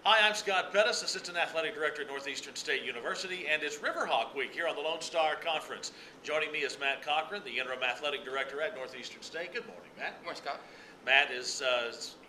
Hi, I'm Scott Pettis, Assistant Athletic Director at Northeastern State University, and it's RiverHawk Week here on the Lone Star Conference. Joining me is Matt Cochran, the Interim Athletic Director at Northeastern State. Good morning, Matt. Good morning, Scott. Matt is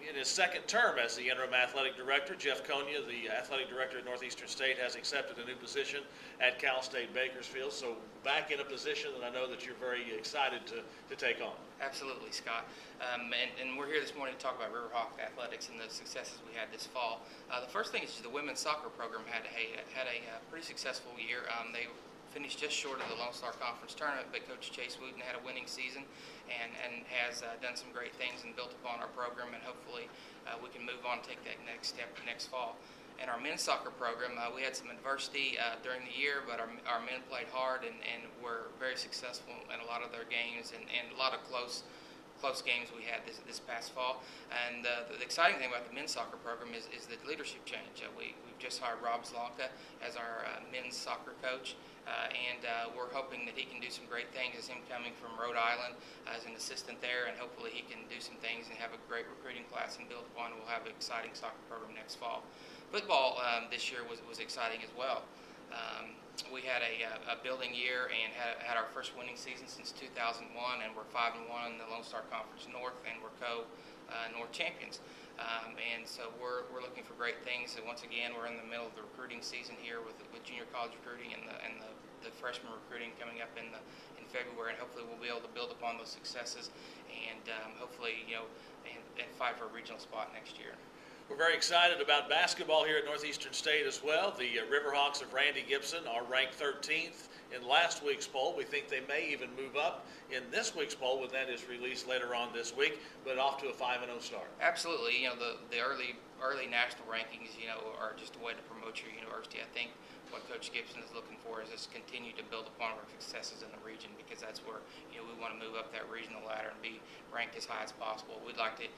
in his second term as the Interim Athletic Director. Jeff Konya, the Athletic Director at Northeastern State, has accepted a new position at Cal State Bakersfield. So back in a position that I know that you're very excited to take on. Absolutely, Scott. And we're here this morning to talk about RiverHawk athletics and the successes we had this fall. The first thing is the women's soccer program had a pretty successful year. They finished just short of the Lone Star Conference tournament, but Coach Chase Wooten had a winning season and has done some great things and built upon our program, and hopefully we can move on and take that next step next fall. And our men's soccer program, we had some adversity during the year, but our men played hard and were very successful in a lot of their games and a lot of close games we had this past fall. And the exciting thing about the men's soccer program is the leadership change. We've just hired Rob Zlanka as our men's soccer coach, and we're hoping that he can do some great things as him coming from Rhode Island as an assistant there, and hopefully he can do some things and have a great recruiting class and build upon. We'll have an exciting soccer program next fall. Football this year was exciting as well. We had a building year and had our first winning season since 2001, and we're 5-1 in the Lone Star Conference North, and we're North champions. And so we're looking for great things. And once again, we're in the middle of the recruiting season here with junior college recruiting and the freshman recruiting coming up in February, and hopefully we'll be able to build upon those successes and hopefully and fight for a regional spot next year. We're very excited about basketball here at Northeastern State as well. The RiverHawks of Randy Gibson are ranked 13th in last week's poll. We think they may even move up in this week's poll when that is released later on this week, but off to a 5-0 start. Absolutely. The early national rankings, are just a way to promote your university. I think what Coach Gibson is looking for is just continue to build upon our successes in the region, because that's where we want to move up that regional ladder and be ranked as high as possible. We'd like to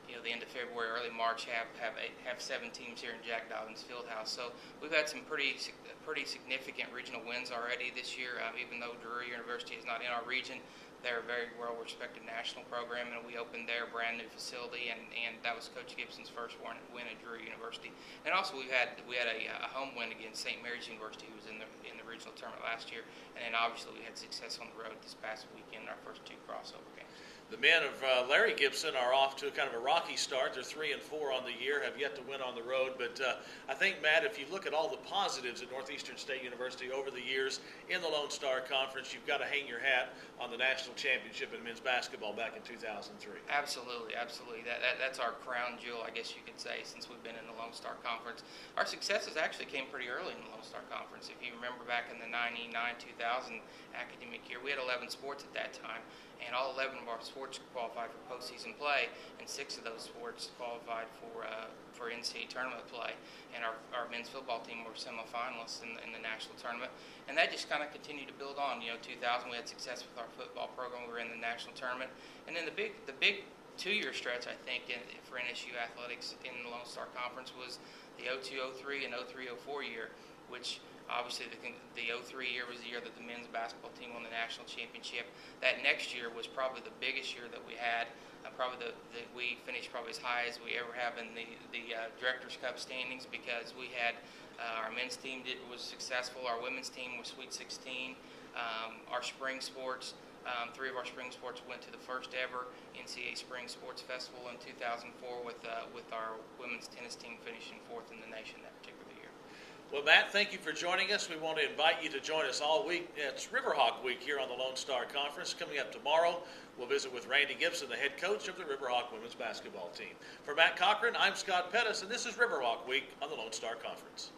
in the end of February, early March, have 7 teams here in Jack Dobbins Fieldhouse. So we've had some pretty significant regional wins already this year. Even though Drury University is not in our region, they're a very well-respected national program, and we opened their brand-new facility, and that was Coach Gibson's first win at Drury University. And also we had a home win against St. Mary's University, who was in the regional tournament last year, and then obviously we had success on the road this past weekend in our first 2 crossover games. The men of Larry Gibson are off to kind of a rocky start. They're 3-4 on the year, have yet to win on the road. But I think, Matt, if you look at all the positives at Northeastern State University over the years in the Lone Star Conference, you've got to hang your hat on the national championship in men's basketball back in 2003. Absolutely. That's our crown jewel, I guess you could say, since we've been in the Lone Star Conference. Our successes actually came pretty early in the Lone Star Conference. If you remember back in the 99-2000 academic year, we had 11 sports at that time, and all 11 of our sports qualified for postseason play, and 6 of those sports qualified for NCAA tournament play. And our men's football team were semifinalists in the national tournament, and that just kind of continued to build on. 2000 we had success with our football program. We were in the national tournament, and then the big 2-year stretch, I think, for NSU athletics in the Lone Star Conference was the 02-03 and 03-04 year, which obviously the 03 year was the year that the men's basketball team won the national championship. That next year was probably the biggest year that we had. We finished probably as high as we ever have in the Directors Cup standings, because we had our men's team was successful. Our women's team was Sweet 16. Our spring sports, 3 of our spring sports went to the first ever NCAA Spring Sports Festival in 2004, with our women's tennis team finishing 4th in the nation that particular year. Well, Matt, thank you for joining us. We want to invite you to join us all week. It's RiverHawk Week here on the Lone Star Conference. Coming up tomorrow, we'll visit with Randy Gibson, the head coach of the RiverHawk women's basketball team. For Matt Cochran, I'm Scott Pettis, and this is RiverHawk Week on the Lone Star Conference.